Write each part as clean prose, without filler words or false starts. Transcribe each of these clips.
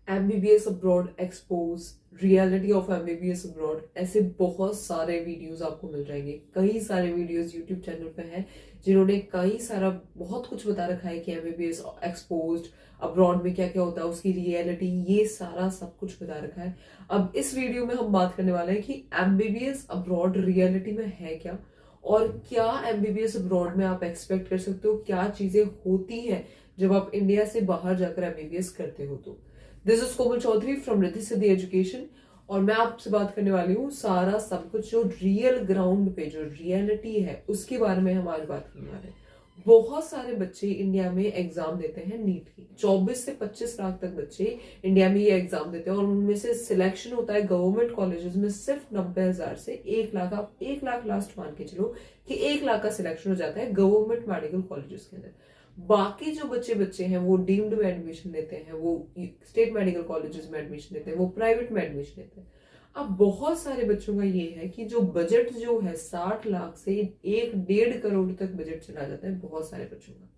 MBBS abroad expose, reality of MBBS abroad, ऐसे बहुत सारे वीडियोस आपको मिल जाएंगे। कई सारे वीडियोस यूट्यूब चैनल पे हैं जिन्होंने कई सारा बहुत कुछ बता रखा है कि एमबीबीएस एक्सपोज अब्रॉड में क्या क्या होता है, उसकी रियलिटी, ये सारा सब कुछ बता रखा है। अब इस वीडियो में हम बात करने वाले हैं कि एमबीबीएस अब्रॉड रियलिटी में है क्या, और क्या एमबीबीएस अब्रॉड में आप एक्सपेक्ट कर सकते हो, क्या चीजें होती हैं जब आप इंडिया से बाहर जाकर एमबीबीएस करते हो। तो this is Komal Chaudhary from Riddhi Siddhi education, और मैं आपसे बात करने वाली हूँ सारा सब कुछ जो रियल ग्राउंड पे जो रियलिटी है उसके बारे में हम आज बात करने वाले हैं। बहुत सारे बच्चे इंडिया में एग्जाम देते हैं नीट की, 24 से 25 लाख तक बच्चे इंडिया में ये एग्जाम देते हैं, और उनमें से सिलेक्शन होता है गवर्नमेंट कॉलेजेस में सिर्फ 90,000 से 1 लाख। आप 1 लाख लास्ट मान के चलो कि 1 लाख का सिलेक्शन हो जाता है गवर्नमेंट मेडिकल कॉलेजेस के अंदर। बाकी जो बच्चे हैं वो डीम्ड में एडमिशन लेते हैं, वो स्टेट मेडिकल कॉलेजेस में एडमिशन लेते हैं, वो प्राइवेट में एडमिशन लेते हैं। अब बहुत सारे बच्चों का ये है कि जो बजट जो है 60 लाख से 1-1.5 करोड़ तक बजट चला जाता है बहुत सारे बच्चों का।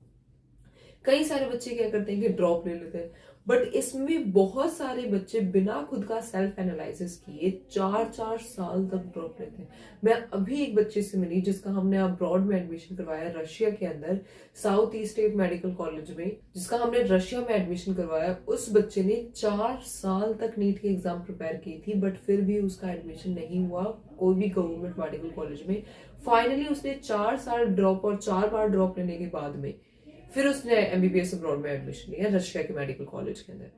कई सारे बच्चे क्या करते हैं कि ड्रॉप ले लेते हैं, बट इसमें बहुत सारे बच्चे बिना खुद का सेल्फ एनालिसिस किए 4-4 साल तक ड्रॉप लेते हैं। मैं अभी एक बच्चे से मिली जिसका हमने अब्रॉड में एडमिशन करवाया रशिया के अंदर, south east state medical college में, जिसका हमने रशिया में एडमिशन करवाया। उस बच्चे ने 4 साल तक नीट की एग्जाम प्रिपेयर की थी, बट फिर भी उसका एडमिशन नहीं हुआ कोई भी गवर्नमेंट मेडिकल कॉलेज में। फाइनली उसने 4 साल ड्रॉप और 4 बार ड्रॉप लेने के बाद में फिर उसने एमबीबीएस अब्रॉड में एडमिशन लिया रशिया के मेडिकल कॉलेज के अंदर।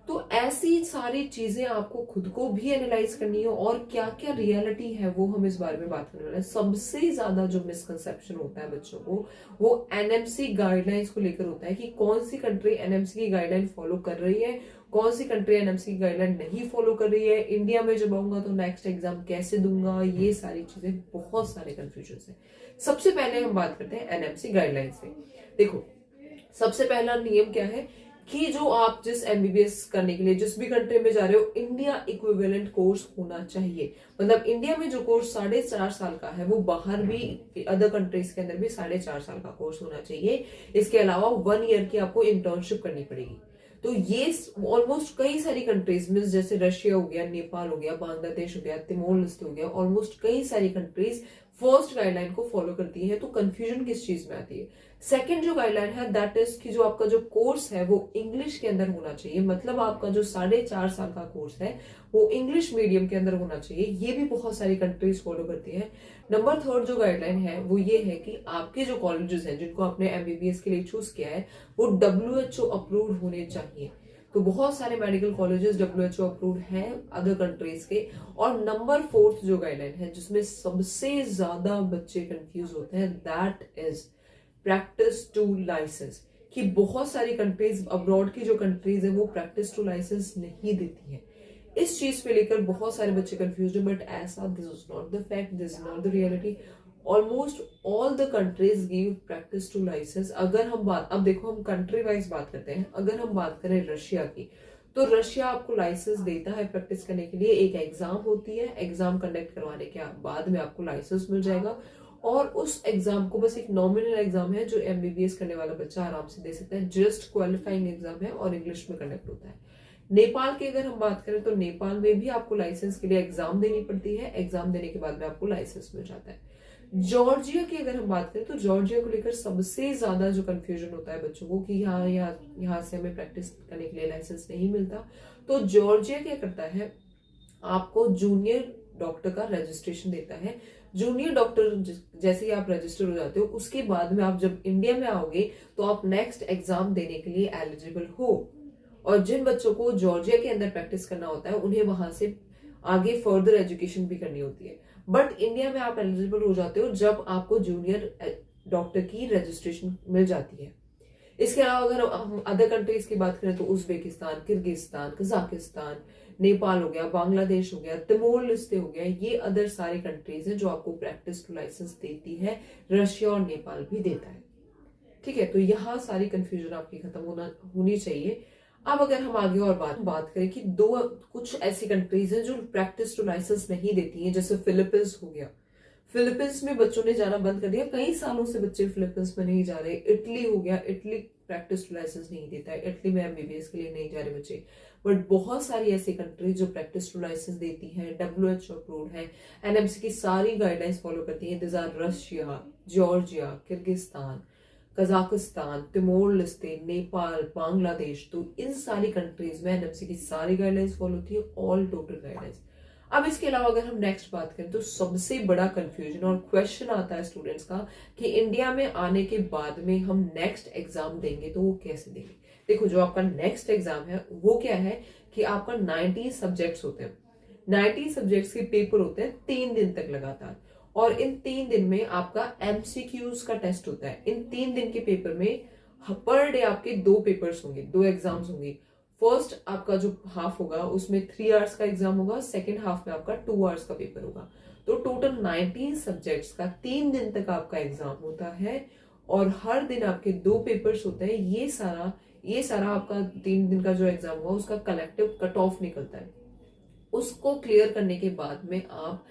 तो ऐसी सारी चीजें आपको खुद को भी एनालाइज करनी है, और क्या क्या रियलिटी है वो हम इस बारे में बात करने वाले हैं। सबसे ज्यादा जो मिसकंसेप्शन होता है बच्चों को वो एनएमसी गाइडलाइंस को लेकर होता है कि कौन सी कंट्री एनएमसी की गाइडलाइन फॉलो कर रही है, कौन सी कंट्री एनएमसी की गाइडलाइन नहीं फॉलो कर रही है, इंडिया में जब आऊंगा तो नेक्स्ट एग्जाम कैसे दूंगा, ये सारी चीजें, बहुत सारे कंफ्यूजन है। सबसे पहले हम बात करते हैं एनएमसी गाइडलाइन से। देखो, सबसे पहला नियम क्या है कि जो आप जिस एमबीबीएस करने के लिए जिस भी कंट्री में जा रहे हो, इंडिया इक्विवेलेंट कोर्स होना चाहिए। मतलब इंडिया में जो कोर्स 4.5 साल का है वो बाहर भी अदर कंट्रीज के अंदर भी 4.5 साल का कोर्स होना चाहिए। इसके अलावा 1 ईयर की आपको इंटर्नशिप करनी पड़ेगी। तो ये ऑलमोस्ट कई सारी कंट्रीज में, जैसे रशिया हो गया, नेपाल हो गया, बांग्लादेश हो गया, तिमोर लेस्टे हो गया, ऑलमोस्ट कई सारी कंट्रीज फर्स्ट गाइडलाइन को फॉलो करती है। तो कंफ्यूजन किस चीज में आती है? सेकंड जो गाइडलाइन है दैट इज कि जो आपका जो कोर्स है वो इंग्लिश के अंदर होना चाहिए। मतलब आपका जो 4.5 साल का कोर्स है वो इंग्लिश मीडियम के अंदर होना चाहिए। ये भी बहुत सारी कंट्रीज फॉलो करती है। नंबर थर्ड जो गाइडलाइन है वो ये है कि आपके जो कॉलेजेस हैं जिनको आपने एमबीबीएस के लिए चूज किया है वो WHO अप्रूव्ड होने चाहिए। तो बहुत सारे मेडिकल कॉलेजेस WHO अप्रूव्ड हैं अदर कंट्रीज के। और नंबर फोर्थ जो गाइडलाइन है जिसमें सबसे ज्यादा बच्चे कंफ्यूज होते हैं that is practice to licence, कि बहुत सारी कंट्रीज अब्रॉड की जो कंट्रीज है वो प्रैक्टिस टू लाइसेंस नहीं देती है। इस चीज पे लेकर बहुत सारे बच्चे कंफ्यूज है, बट ऐसा this is not the fact, this is not the reality. Almost all the countries give practice to licence. अगर हम बात, अब देखो हम कंट्री वाइज बात करते हैं, अगर हम बात करें रशिया की, तो रशिया आपको लाइसेंस देता है प्रैक्टिस करने के लिए। एक एग्जाम होती है, एग्जाम कंडक्ट करवाने के बाद में आपको लाइसेंस मिल जाएगा, और उस एग्जाम को बस एक नॉमिनल एग्जाम है जो एमबीबीएस करने वाला बच्चा आराम से दे सकता है। जस्ट क्वालिफाइंग एग्जाम है और इंग्लिश में कंडक्ट होता है। नेपाल की अगर हम बात करें तो नेपाल में भी आपको लाइसेंस के लिए एग्जाम देनी पड़ती है, एग्जाम देने के बाद में आपको लाइसेंस मिल जाता है। जॉर्जिया की अगर हम बात करें तो जॉर्जिया को लेकर सबसे ज्यादा जो कंफ्यूजन होता है बच्चों को कि यहाँ से हमें प्रैक्टिस करने के लिए लाइसेंस नहीं मिलता। तो जॉर्जिया क्या करता है, आपको जूनियर डॉक्टर का रजिस्ट्रेशन देता है। जूनियर डॉक्टर जैसे ही आप रजिस्टर हो जाते हो उसके बाद में आप जब इंडिया में आओगे तो आप नेक्स्ट एग्जाम देने के लिए एलिजिबल हो। और जिन बच्चों को जॉर्जिया के अंदर प्रैक्टिस करना होता है उन्हें वहां से आगे फर्दर एजुकेशन भी करनी होती है। बट इंडिया में आप एलिजिबल हो जाते हो जब आपको जूनियर डॉक्टर की रजिस्ट्रेशन मिल जाती है। इसके अलावा अगर हम अदर कंट्रीज की बात करें तो उज्बेकिस्तान, किर्गिस्तान, कजाकिस्तान, नेपाल हो गया, बांग्लादेश हो गया, तिमोर लेस्टे हो गया, ये अदर सारी कंट्रीज हैं जो आपको प्रैक्टिस टू लाइसेंस देती है। रशिया और नेपाल भी देता है। ठीक है, तो यहाँ सारी कंफ्यूजन आपकी खत्म होनी चाहिए। अब अगर हम आगे और बात करें कि कुछ ऐसी कंट्रीज हैं जो प्रैक्टिस टू लाइसेंस नहीं देती हैं, जैसे फिलीपींस हो गया। फिलीपींस में बच्चों ने जाना बंद कर दिया, कई सालों से बच्चे फिलीपींस में नहीं जा रहे। इटली हो गया, इटली प्रैक्टिस टू लाइसेंस नहीं देता है, इटली में एमबीबीएस के लिए नहीं जा रहे बच्चे, बट बहुत सारी ऐसी कंट्रीज जो प्रैक्टिस टू लाइसेंस देती हैं, WHO अप्रूव्ड है, एनएमसी की सारी गाइडलाइंस फॉलो करती है। This are Russia, Georgia, Kyrgyzstan, Kazakhstan, Timor Leste, Nepal, Bangladesh. तो इन सारी कंट्रीज में एनएमसी की सारी गाइडलाइंस फॉलो होती है, ऑल टोटल गाइडलाइंस। अब इसके अलावा अगर हम नेक्स्ट बात करें तो सबसे बड़ा कंफ्यूजन और क्वेश्चन आता है स्टूडेंट्स का कि इंडिया में आने के बाद में हम नेक्स्ट एग्जाम देंगे तो वो कैसे देंगे। देखो, जो आपका नेक्स्ट एग्जाम है वो क्या है कि आपका 90 सब्जेक्ट्स होते हैं, 90 सब्जेक्ट्स के पेपर होते हैं 3 दिन तक लगातार, और इन 3 दिन में आपका एमसीक्यूज का टेस्ट होता है। इन 3 दिन के पेपर में पर डे आपके 2 पेपर्स होंगे, 2 एग्जाम्स होंगे। फर्स्ट आपका जो हाफ होगा उसमें 3 आवर्स का एग्जाम होगा, सेकेंड हाफ में आपका 2 आवर्स का पेपर होगा। तो टोटल 19 सब्जेक्ट्स का 3 दिन तक आपका एग्जाम होता है, और हर दिन आपके 2 पेपर्स होते हैं। ये सारा आपका 3 दिन का जो एग्जाम होगा उसका कलेक्टिव कट ऑफ निकलता है। उसको क्लियर करने के बाद में आप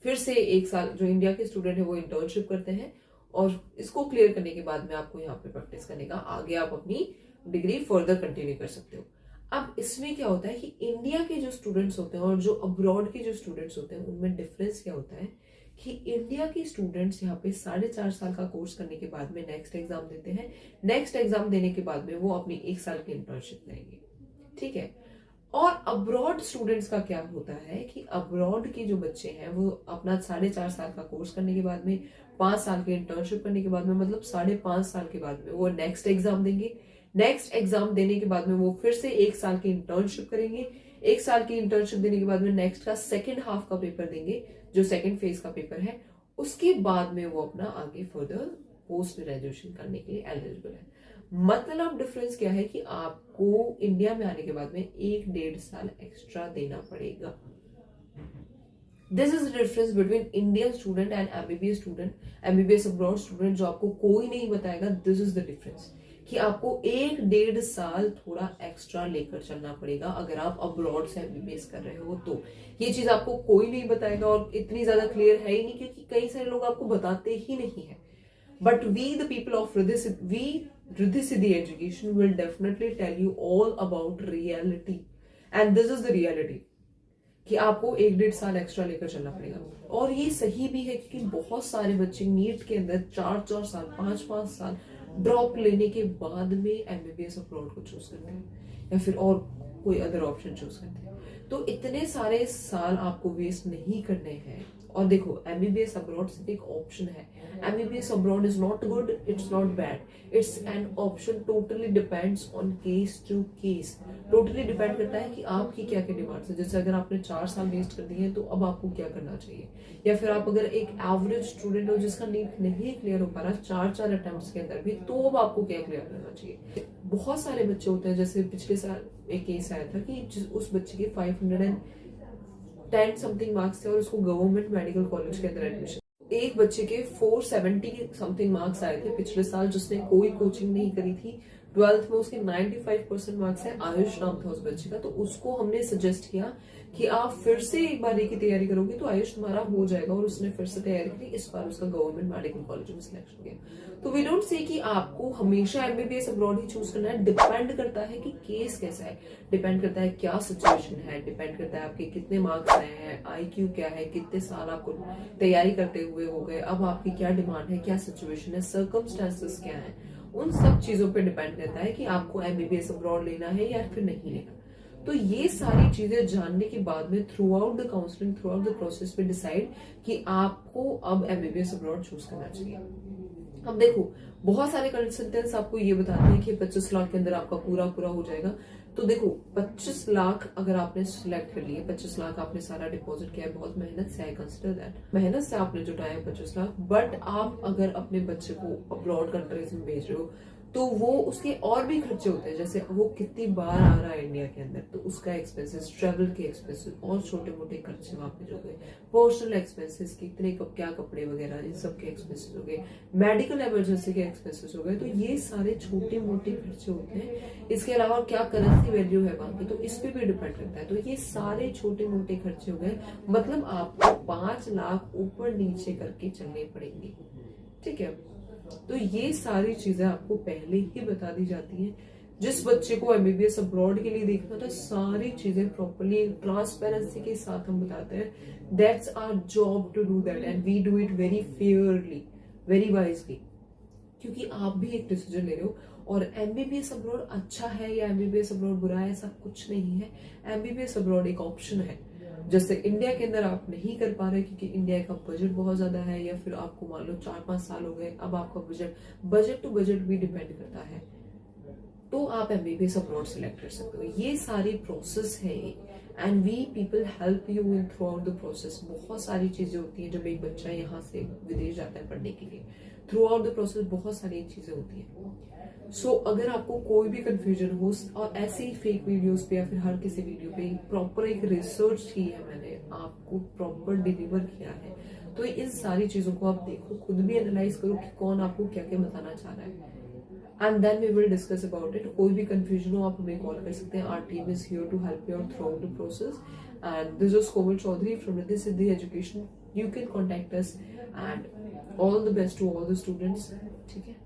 फिर से 1 साल, जो इंडिया के स्टूडेंट है वो इंटर्नशिप करते हैं, और इसको क्लियर करने के बाद में आपको यहाँ पे प्रैक्टिस करने का, आगे आप अपनी डिग्री फर्दर कंटिन्यू कर सकते हो। अब इसमें क्या होता है कि इंडिया के जो स्टूडेंट्स होते हैं और जो अब्रॉड के जो स्टूडेंट्स होते हैं उनमें डिफरेंस क्या होता है कि इंडिया के स्टूडेंट्स यहाँ पे 4.5 साल का कोर्स करने के बाद में नेक्स्ट एग्जाम देते हैं। नेक्स्ट एग्जाम देने के बाद में वो अपनी 1 साल की इंटर्नशिप करेंगे, ठीक है। और अब्रॉड स्टूडेंट्स का क्या होता है कि अब्रॉड के जो बच्चे हैं वो अपना 4.5 साल का कोर्स करने के बाद में 5 साल की इंटर्नशिप करने के बाद में, मतलब 5.5 साल के बाद में वो नेक्स्ट एग्जाम देंगे। नेक्स्ट एग्जाम देने के बाद में वो फिर से 1 साल की इंटर्नशिप करेंगे। 1 साल की इंटर्नशिप देने के बाद में नेक्स्ट का सेकेंड हाफ का पेपर देंगे, जो सेकेंड फेज का पेपर है। उसके बाद में वो अपना आगे फर्दर पोस्ट ग्रेजुएशन करने के लिए एलिजिबल है। मतलब डिफरेंस क्या है कि आपको इंडिया में आने के बाद में 1-1.5 साल एक्स्ट्रा देना पड़ेगा। This is the difference between Indian student and MBBS student, MBBS abroad student, जो आपको कोई नहीं बताएगा। दिस इज द डिफरेंस कि आपको 1-1.5 साल थोड़ा एक्स्ट्रा लेकर चलना पड़ेगा अगर आप अब्रॉड से एमबीबीएस कर रहे हो तो। ये चीज आपको कोई नहीं बताएगा, और इतनी ज्यादा क्लियर है ही नहीं क्योंकि कई सारे लोग आपको बताते ही नहीं है। But we the people of Riddhi Siddhi education will definitely tell you all about reality, and this is the reality कि आपको 1-1.5 साल एक्स्ट्रा लेकर चलना पड़ेगा। और ये सही भी है क्योंकि बहुत सारे बच्चे नीट के अंदर 4-4 साल, 5-5 साल ड्रॉप लेने के बाद में एमबीबीएस अब्रॉड को चूज करते हैं या फिर और कोई अदर ऑप्शन चूज करते हैं। तो इतने सारे साल आपको वेस्ट नहीं करने हैं। और देखो, एमबीबीएस अब्रॉड सिर्फ एक ऑप्शन है। MBBS abroad is not good, it's not bad, it's an option. Totally depends on case to case, totally depend करता है कि आपकी क्या क्या डिमांड्स है। जैसे अगर आपने 4 साल वेस्ट कर दिए हैं तो अब आपको क्या करना चाहिए, या फिर आप अगर एक एवरेज स्टूडेंट हो जिसका नीट नहीं क्लियर हो पा रहा 4 अटेम्प्ट्स के अंदर भी, तो अब आपको क्या क्लियर करना चाहिए। बहुत सारे बच्चे होते हैं, जैसे पिछले साल एक केस आया था कि उस बच्चे के 510 समथिंग मार्क्स थे और उसको गवर्नमेंट मेडिकल कॉलेज के अंदर एडमिशन। एक बच्चे के 470 समथिंग मार्क्स आए थे पिछले साल, जिसने कोई कोचिंग नहीं करी थी। 12th में उसके 95% मार्क्स है। आयुष नाम था उस बच्चे का। तो उसको हमने सजेस्ट किया कि आप फिर से एक बार की तैयारी करोगे तो आयुष तुम्हारा हो जाएगा, और उसने फिर से तैयारी की। इस बार उसका गवर्नमेंट मेडिकल कॉलेज में सिलेक्शन हो गया। तो वी डोंट से कि आपको हमेशा एमबीबीएस अब्रॉड ही चूज करना है। डिपेंड करता है कि केस कैसा है, डिपेंड करता है क्या सिचुएशन है, डिपेंड करता है आपके कितने मार्क्स आए हैं, आईक्यू क्या है, कितने साल आपको तैयारी करते हुए हो गए, अब आपकी क्या डिमांड है, क्या सिचुएशन है, सर्कमस्टांसेस क्या है। उन सब चीजों पे डिपेंड करता है कि आपको एमबीबीएस अब्रॉड लेना है या फिर नहीं लेना। तो ये सारी चीजें जानने के बाद में through out the counselling, through out the process में डिसाइड कि आपको अब एमबीबीएस अब्रॉड चूज करना चाहिए। अब देखो, बहुत सारे कंसल्टेंट्स आपको ये बताते हैं कि 25 लाख के अंदर आपका पूरा हो जाएगा। तो देखो, 25 लाख अगर आपने सिलेक्ट कर लिए, 25 लाख आपने सारा डिपॉजिट किया है, बहुत मेहनत से, आई कंसिडर दैट, मेहनत से आपने जुटाया 25 लाख। बट आप अगर अपने बच्चे को अब्रॉड कंट्रीज में भेज रहे हो तो वो उसके और भी खर्चे होते हैं। जैसे वो कितनी बार आ रहा है इंडिया के अंदर, तो उसका एक्सपेंसेस, ट्रेवल के एक्सपेंसेस और छोटे मोटे खर्चे वहां पे जो गए, पर्सनल एक्सपेंसेस, कितने क्या कपड़े वगैरह, इन सब के एक्सपेंसेस हो गए, मेडिकल इमरजेंसी के एक्सपेंसेस हो गए। तो ये सारे छोटे मोटे खर्चे होते हैं। इसके अलावा क्या करेंसी वैल्यू है वहां की, तो इस पे भी डिपेंड करता है। तो ये सारे छोटे मोटे खर्चे हो गए। मतलब आपको 5 लाख ऊपर नीचे करके चलने पड़ेंगे, ठीक है। तो ये सारी चीजें आपको पहले ही बता दी जाती हैं। जिस बच्चे को एमबीबीएस अब्रॉड के लिए देखना था, सारी चीजें प्रॉपरली ट्रांसपेरेंसी के साथ हम बताते हैं। That's our job to do that and we do it very fairly, very wisely, क्योंकि आप भी एक डिसीजन ले रहे हो। और एमबीबीएस अब्रॉड अच्छा है या एमबीबीएस अब्रॉड बुरा है, ऐसा कुछ नहीं है। एमबीबीएस अब्रॉड एक ऑप्शन है। जैसे इंडिया के अंदर आप नहीं कर पा रहे क्योंकि इंडिया का बजट बहुत ज्यादा है, या फिर आपको मान लो 4-5 साल हो गए, अब आपका बजट टू बजट भी डिपेंड करता है, तो आप एमबीबीएस अब्रॉड सिलेक्ट कर सकते हो। ये सारी प्रोसेस है and we people help you in throughout the process. बहुत सारी चीजें होती हैं जब एक बच्चा यहाँ से विदेश जाता है पढ़ने के लिए, थ्रू आउट द प्रोसेस बहुत सारी चीजें होती हैं। सो अगर आपको कोई भी कंफ्यूजन हो और ऐसे ही फेक वीडियोस पे या फिर हर किसी वीडियो पे प्रॉपर एक रिसर्च की है मैंने, आपको प्रॉपर डिलीवर किया है, तो इन सारी चीजों को आप देखो, खुद भी एनालाइज करो कि कौन आपको क्या क्या बताना चाह रहा है, and then we will discuss about it. कोई भी कंफ्यूजन हो आप हमें कॉल कर सकते हैं। Our team is here to help you out throughout the process and this is Komal Chaudhary from Riddhi Siddhi education. You can contact us and all the best to all the students. ठीक है।